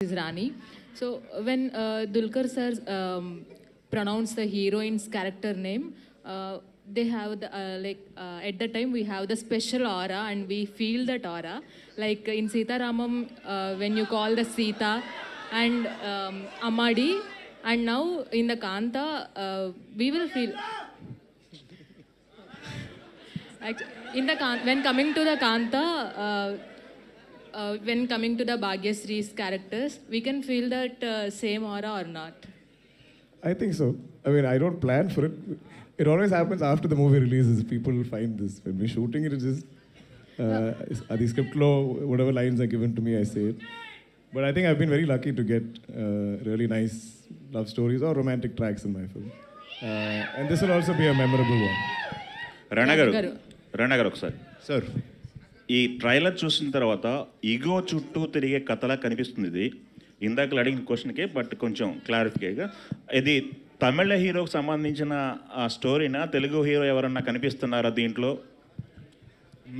is Rani. So when Dulquer sir pronounced the heroine's character name, they have the, at the time we have the special aura and we feel that aura. Like in Sita Ramam, when you call the Sita and Amadi, and now in the Kanta, we will feel. In the when coming to the Kanta. When coming to the Bhagyasree's characters, we can feel that same aura or not? I think so. I mean, I don't plan for it. It always happens after the movie releases. People find this. When we're shooting it, it's just the script law, whatever lines are given to me, I say it. But I think I've been very lucky to get really nice love stories or romantic tracks in my film. And this will also be a memorable one. Rana garu ఒకసారి. Sir. ఈ trailer చూసిన తర్వాత ego చుట్టూ తిరిగే కథలా కనిపిస్తుంది ఇది. ఇందాక అడిగిన క్వశ్చన్కే బట్ కొంచెం క్లారిఫికేగా, ఇది తమిళ హీరోకి సంబంధించిన ఆ స్టోరీనా, తెలుగు హీరో ఎవరన్నా కనిపిస్తున్నారా దీంట్లో?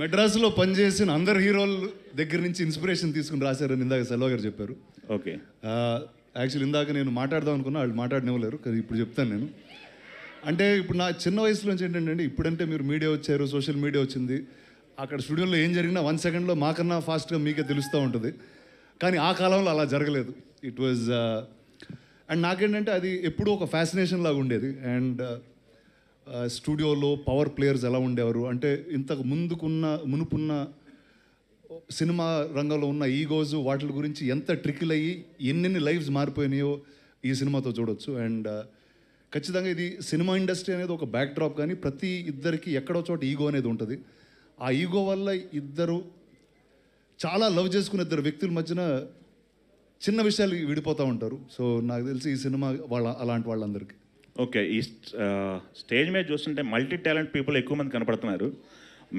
మెడ్రాస్లో పనిచేసిన అందరు హీరోల దగ్గర నుంచి ఇన్స్పిరేషన్ తీసుకుని రాశారని ఇందాక సెల్వ గారు చెప్పారు. ఓకే, యాక్చువల్లీ ఇందాక నేను మాట్లాడదాం అనుకున్నా, వాళ్ళు మాట్లాడనివ్వలేరు కానీ ఇప్పుడు చెప్తాను నేను. అంటే ఇప్పుడు నా చిన్న వయసులోంచి ఏంటంటే, ఇప్పుడంటే మీరు మీడియా వచ్చారు, సోషల్ మీడియా వచ్చింది, అక్కడ స్టూడియోలో ఏం జరిగినా 1 సెకండ్లో మాకన్నా ఫాస్ట్గా మీకే తెలుస్తూ ఉంటుంది. కానీ ఆ కాలంలో అలా జరగలేదు. ఇట్ వాజ్ అండ్ నాకేంటంటే అది ఎప్పుడూ ఒక ఫ్యాసినేషన్ లాగా ఉండేది. అండ్ స్టూడియోలో పవర్ ప్లేయర్స్ ఎలా ఉండేవారు అంటే, ఇంతకు మునుపున్న సినిమా రంగంలో ఉన్న ఈగోస్ వాటి గురించి ఎంత ట్రికిల్ అయ్యి ఎన్నెన్ని లైఫ్స్ మారిపోయినాయో ఈ సినిమాతో చూడొచ్చు. అండ్ ఖచ్చితంగా ఇది సినిమా ఇండస్ట్రీ అనేది ఒక బ్యాక్ డ్రాప్, కానీ ప్రతి ఇద్దరికి ఎక్కడో చోట ఈగో అనేది ఉంటుంది. ఆ ఈగో వల్ల ఇద్దరు చాలా లవ్ చేసుకున్న ఇద్దరు వ్యక్తుల మధ్యన చిన్న విషయాలు విడిపోతూ ఉంటారు. సో నాకు తెలిసి ఈ సినిమా అలాంటి వాళ్ళందరికీ. ఓకే, ఈ స్టేజ్ మీద చూస్తుంటే మల్టీ టాలెంట్ పీపుల్ ఎక్కువ మంది కనపడుతున్నారు.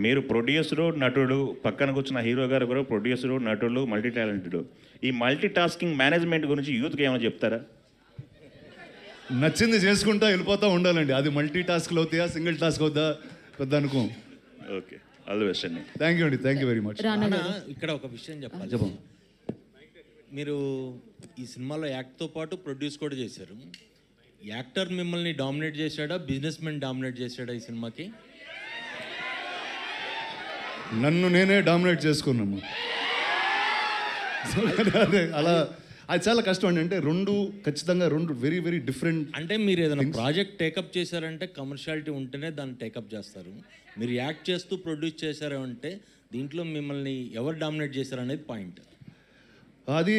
మీరు ప్రొడ్యూసరు, నటుడు, పక్కన కూర్చున్న హీరో గారు కూడా ప్రొడ్యూసరు, నటుడు, మల్టీ టాలెంటెడ్. ఈ మల్టీ టాస్కింగ్ మేనేజ్మెంట్ గురించి యూత్కి ఏమైనా చెప్తారా? నచ్చింది చేసుకుంటా వెళ్ళిపోతూ ఉండాలండి. అది మల్టీ టాస్క్లు అవుతాయా, సింగిల్ టాస్క్ అవుతా పెద్ద అనుకో. ఓకే, ఆల్ ది బెస్ట్ అండి. థ్యాంక్ యూ అండి, థ్యాంక్ యూ వెరీ మచ్. ఇక్కడ ఒక విషయం చెప్పాలి. మీరు ఈ సినిమాలో యాక్ట్తో పాటు ప్రొడ్యూస్ కూడా చేశారు. యాక్టర్ మిమ్మల్ని డామినేట్ చేశాడా, బిజినెస్ మెన్ డామినేట్ చేశాడా ఈ సినిమాకి? నన్ను నేనే డామినేట్ చేసుకున్నాను. అదే అలా అది చాలా కష్టం అండి. అంటే ఖచ్చితంగా రెండు వెరీ వెరీ డిఫరెంట్. అంటే మీరు ఏదైనా ప్రాజెక్ట్ టేకప్ చేశారంటే కమర్షియాలిటీ ఉంటేనే దాన్ని టేకప్ చేస్తారు. మీరు యాక్ట్ చేస్తూ ప్రొడ్యూస్ చేశారు అంటే దీంట్లో మిమ్మల్ని ఎవరు డామినేట్ చేశారు అనేది పాయింట్. అది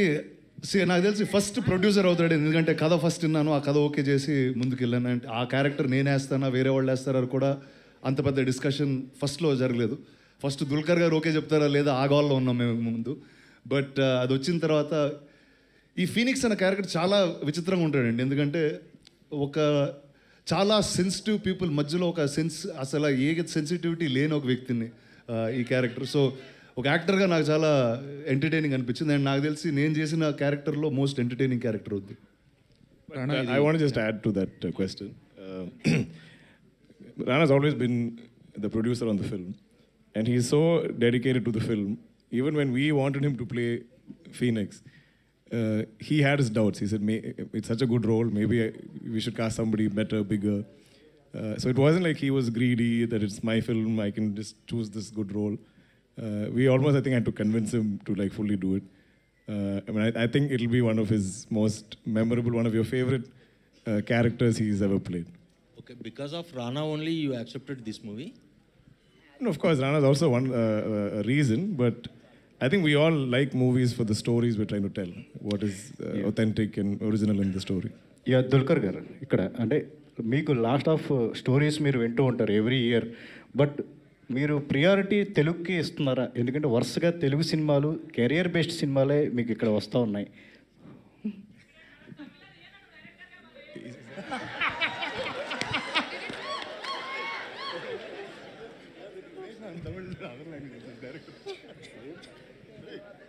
నాకు తెలిసి ఫస్ట్ ప్రొడ్యూసర్ అవుతాడు, ఎందుకంటే కథ ఫస్ట్ విన్నాను, ఆ కథ ఓకే చేసి ముందుకు వెళ్ళాను. అంటే ఆ క్యారెక్టర్ నేనే వేస్తానా వేరే వాళ్ళు వేస్తారా కూడా అంత పెద్ద డిస్కషన్ ఫస్ట్లో జరగలేదు. ఫస్ట్ దుల్కర్ గారు ఓకే చెప్తారా లేదా ఆ గోల్లో ఉన్నాం మేము ముందు. బట్ అది వచ్చిన తర్వాత ఈ ఫీనిక్స్ అనే క్యారెక్టర్ చాలా విచిత్రంగా ఉంటాడండి. ఎందుకంటే చాలా సెన్సిటివ్ పీపుల్ మధ్యలో ఒక అసలు ఏ సెన్సిటివిటీ లేని ఒక వ్యక్తిని ఈ క్యారెక్టర్. సో ఒక యాక్టర్గా నాకు చాలా ఎంటర్టైనింగ్ అనిపించింది. అండ్ నాకు తెలిసి నేను చేసిన క్యారెక్టర్లో మోస్ట్ ఎంటర్టైనింగ్ క్యారెక్టర్ అవుద్ది. I want to just add to that question. Rana's always been the producer on the film, and he's so dedicated to the film. Even when we wanted him to play Phoenix, he had his doubts. He said, it's such a good role, maybe we should cast somebody better, bigger. So it wasn't like he was greedy, that it's my film, I can just choose this good role. We almost, I think, had to convince him to like fully do it. I mean, I think it'll be one of his most memorable, one of your favorite characters he's ever played. Okay, because of Rana only you accepted this movie? No, of course, Rana's also one reason, but I think we all like movies for the stories we're trying to tell. What is authentic and original in the story. Yeah Dulquer గారు, ఇక్కడ అంటే మీకు last of stories మీరు వింటూ ఉంటారు every year, but మీరు priority తెలుగుకి ఇస్తున్నారా? ఎందుకంటే వరుసగా తెలుగు సినిమాలు కెరియర్ బేస్డ్ సినిమాలే మీకు ఇక్కడ వస్తూ ఉన్నాయి.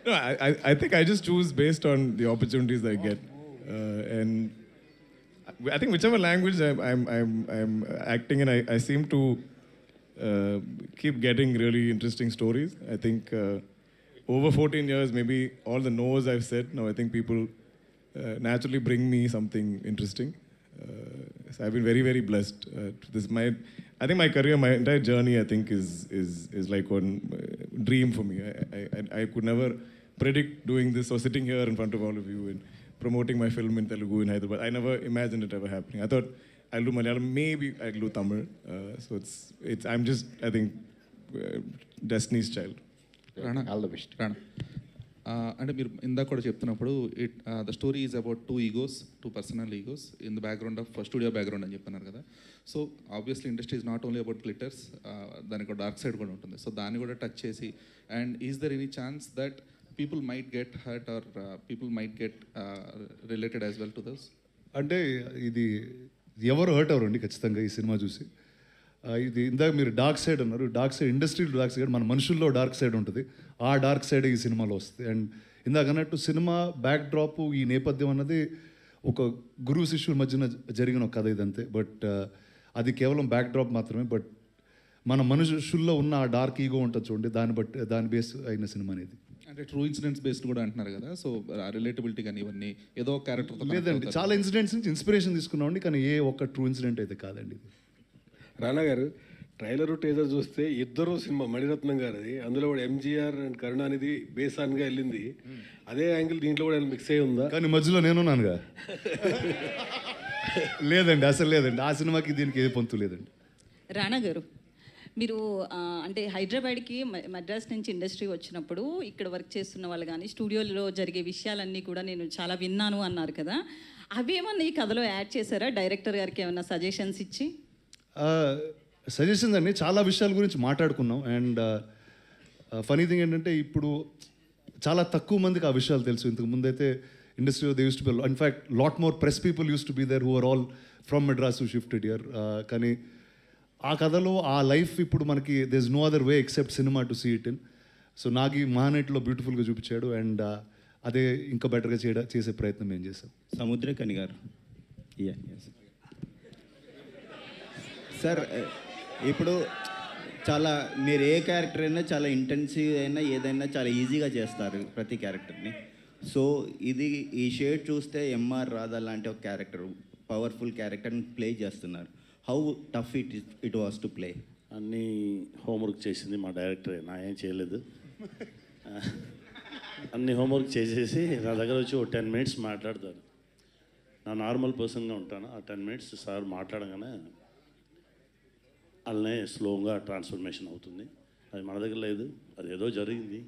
No, I think I just choose based on the opportunities I get, and I think whichever language I'm acting in, I seem to keep getting really interesting stories. I think over 14 years, maybe all the no's I've said, now I think people naturally bring me something interesting. So I've been very, very blessed. I think my career, my entire journey, I think is like one dream for me. I could never predict doing this or sitting here in front of all of you and promoting my film in Telugu in Hyderabad. I never imagined it ever happening. I thought I'll do Malayalam, maybe I'll do Tamil. So I'm just, I think, Destiny's child. Rana all the best. Rana అంటే మీరు ఇందాక కూడా చెప్తున్నప్పుడు the story is about two egos, too personal egos in the background of studio background అని చెప్తున్నారు కదా. So obviously industry is not only about glitters, దానికి ఒక డార్క్ సైడ్ కూడా ఉంటుంది. సో దాన్ని కూడా టచ్ చేసి, and is there any chance that people might get hurt or people might get related as well to this? అంటే ఇది ఎవరు హర్ట్ అవ్వరండి ఖచ్చితంగా ఈ సినిమా చూసి. ఇది ఇందాక మీరు డార్క్ సైడ్ అన్నారు, డార్క్ సైడ్ ఇండస్ట్రీలో డార్క్ సైడ్, మన మనుషుల్లో డార్క్ సైడ్ ఉంటుంది. ఆ డార్క్ సైడ్ ఈ సినిమాలో వస్తుంది. అండ్ ఇందాక అన్నట్టు సినిమా బ్యాక్ డ్రాప్, ఈ నేపథ్యం అన్నది ఒక గురువు శిష్యుల మధ్యన జరిగిన ఒక కథ ఇదంతే. బట్ అది కేవలం బ్యాక్ డ్రాప్ మాత్రమే. బట్ మన మనుషుల్లో ఉన్న ఆ డార్క్ ఈగో ఉంటుంది చూడండి, దాని బేస్ అయిన సినిమా అనేది. అంటే ట్రూ ఇన్సిడెంట్స్ బేస్డ్ కూడా అంటున్నారు కదా, సో రిలేటబిలిటీ కానీ ఇవన్నీ ఏదో క్యారెక్టర్ లేదండి, చాలా ఇన్సిడెంట్స్ నుంచి ఇన్స్పిరేషన్ తీసుకున్నామండి, కానీ ఏ ఒక్క ట్రూ ఇన్సిడెంట్ అయితే కాదండి ఇది. రానా గారు ట్రైలరు టీజర్ చూస్తే ఇద్దరు సినిమా మణిరత్నం గారిది, అందులో కూడా ఎంజీఆర్ అండ్ కరుణానిధి బేసాన్గా వెళ్ళింది. అదే యాంగిల్ దీంట్లో కూడా మిక్స్ అయి ఉందా? కానీ మధ్యలో నేనున్నానుగా. లేదండి, అసలు లేదండి, ఆ సినిమాకి దీనికి ఏ పొంతు లేదండి. రానా గారు, మీరు అంటే హైదరాబాద్కి మద్రాస్ నుంచి ఇండస్ట్రీ వచ్చినప్పుడు ఇక్కడ వర్క్ చేస్తున్న వాళ్ళు కానీ స్టూడియోలో జరిగే విషయాలన్నీ కూడా నేను చాలా విన్నాను అన్నారు కదా, అవేమన్నా ఈ కథలో యాడ్ చేశారా? డైరెక్టర్ గారికి ఏమన్నా సజెషన్స్ ఇచ్చి? సజెషన్స్ అండి, చాలా విషయాల గురించి మాట్లాడుకున్నాం. అండ్ ఫనీ థింగ్ ఏంటంటే ఇప్పుడు చాలా తక్కువ మందికి ఆ విషయాలు తెలుసు. ఇంతకు ముందైతే ఇండస్ట్రీలో they used to be, in fact lot more press people used to be there who are all from Madras who shifted here. కానీ ఆ కథలో ఆ లైఫ్ ఇప్పుడు మనకి they is no other way except cinema to see it in. So నాకు ఈ మహానటిలో బ్యూటిఫుల్గా చూపించాడు. అండ్ అదే ఇంకా బెటర్గా చేసే ప్రయత్నం మేము చేసాం. సముద్రకని గారు, సార్ ఇప్పుడు చాలా మీరు ఏ క్యారెక్టర్ అయినా చాలా ఇంటెన్సివ్ అయినా ఏదైనా చాలా ఈజీగా చేస్తారు ప్రతి క్యారెక్టర్ని. సో ఈ షేడ్ చూస్తే ఎంఆర్ రాధా లాంటి ఒక క్యారెక్టర్, పవర్ఫుల్ క్యారెక్టర్ని ప్లే చేస్తున్నారు. How tough it was to play? అన్నీ హోంవర్క్ చేసింది మా డైరెక్టర్, నా ఏం చేయలేదు. అన్ని హోంవర్క్ చేసేసి నా దగ్గర వచ్చి ఒక 10 minutes మాట్లాడతారు. నా నార్మల్ పర్సన్గా ఉంటాను. ఆ 10 minutes సార్ మాట్లాడగానే అలానే స్లోగా ట్రాన్స్ఫర్మేషన్ అవుతుంది. అది మన దగ్గర లేదు, అది ఏదో జరిగింది.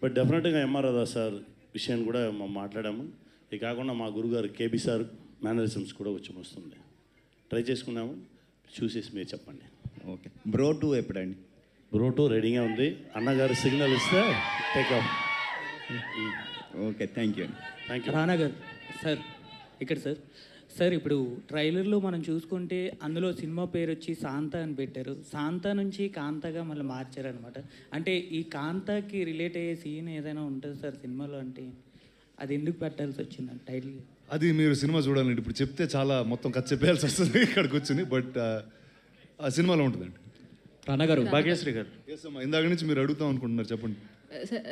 బట్ డెఫినెట్గా ఎంఆర్ రాధా సార్ విషయాన్ని కూడా మనం మాట్లాడాము. ఇది కాకుండా మా గురుగారు కేబీ సార్ మేనరిజమ్స్ కూడా వచ్చి వస్తుంది, ట్రై చేసుకున్నాము. చూసేసి మీరు చెప్పండి. ఓకే, బ్రో 2 ఎప్పుడండి? బ్రో 2 రెడీగా ఉంది. అన్నగారు సిగ్నల్ ఇస్తే take off. Okay, thank you. Thank you. రానా గారు సార్, ఇక్కడ సార్ ఇప్పుడు ట్రైలర్లో మనం చూసుకుంటే అందులో సినిమా పేరు వచ్చి శాంత అని పెట్టారు. శాంత నుంచి కాంతగా మళ్ళీ మార్చారు అనమాట. అంటే ఈ కాంతకి రిలేట్ అయ్యే సీన్ ఏదైనా ఉంటుంది సార్ సినిమాలో? అంటే అది ఎందుకు పెట్టాల్సి వచ్చింది టైటిల్? అది మీరు సినిమా చూడాలండి. ఇప్పుడు చెప్తే చాలా మొత్తం కథ చెప్పేయాల్సి వస్తుంది ఇక్కడికి వచ్చి. బట్ ఆ సినిమాలో ఉంటుందండి. రానా గారు, భాగ్యశ్రీ గారు, ఇందాక నుంచి మీరు అడుగుతాం అనుకుంటున్నారు, చెప్పండి.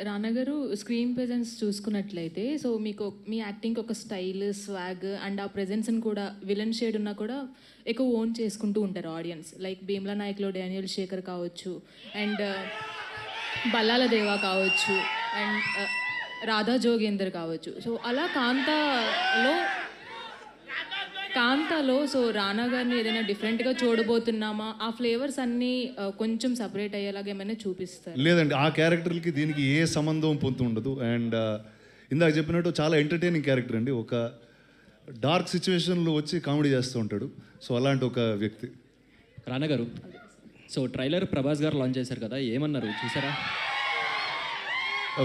రానా గారు, స్క్రీన్ ప్రెజెన్స్ చూసుకున్నట్లయితే సో మీకు మీ యాక్టింగ్ ఒక స్టైల్, స్వాగ్ అండ్ ఆ ప్రెజెన్స్ని కూడా విలన్ షేడ్ ఉన్నా కూడా ఎక్కువ ఓన్ చేసుకుంటూ ఉంటారు ఆడియన్స్. లైక్ భీమ్లా నాయక్లో డానియల్ శేఖర్ కావచ్చు, అండ్ బల్లాల దేవా కావచ్చు, అండ్ రాధా జోగేందర్ కావచ్చు. సో అలా కాంతాలో సో రానా గారిని ఏదైనా డిఫరెంట్గా చూడబోతున్నామా? ఆ ఫ్లేవర్స్ అన్నీ కొంచెం సపరేట్ అయ్యేలాగా ఏమైనా చూపిస్తారు? లేదండి, ఆ క్యారెక్టర్కి దీనికి ఏ సంబంధం పొందు ఉండదు. అండ్ ఇందాక చెప్పినట్టు చాలా ఎంటర్టైనింగ్ క్యారెక్టర్ అండి. ఒక డార్క్ సిచ్యువేషన్లో వచ్చి కామెడీ చేస్తూ ఉంటాడు. సో అలాంటి ఒక వ్యక్తి. రానా గారు, సో ట్రైలర్ ప్రభాస్ గారు లాంచ్ చేశారు కదా, ఏమన్నారు చూసారా?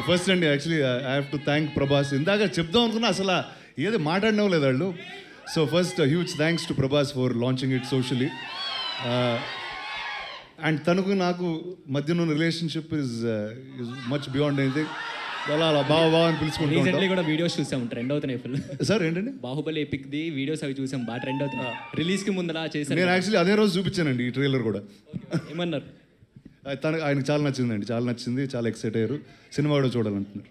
ఫస్ట్ అండి, actually I have to thank Prabhas. ఇందాక చెప్దాం అనుకున్నా, అసలు ఏది మాట్లాడినవ్వలేదు వాళ్ళు. So first huge thanks to Prabhas for launching it socially. And తనకు నాకు మధ్యన ఉన్న relationship is much beyond anything. అలా బాగా అని పిలుచుకుంటాం. కూడా వీడియోస్ చూసాం, ట్రెండ్ అవుతున్నాయి ఫుల్. సార్ ఏంటండి? బాహుబలి ఎపిక్ ది వీడియోస్ అవి చూసాం, బాగా ట్రెండ్ అవుతున్నాయి. రిలీజ్కి ముందు అలా చేశారు. నేను యాక్చువల్లీ అదే రోజు చూపించానండి ఈ ట్రైలర్ కూడా. ఏమన్నారు? ఆయనకు చాలా నచ్చిందండి, చాలా నచ్చింది, చాలా ఎక్సైట్ అయ్యారు. సినిమా కూడా చూడాలంటున్నారు.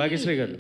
భాగ్యశ్రీ గారు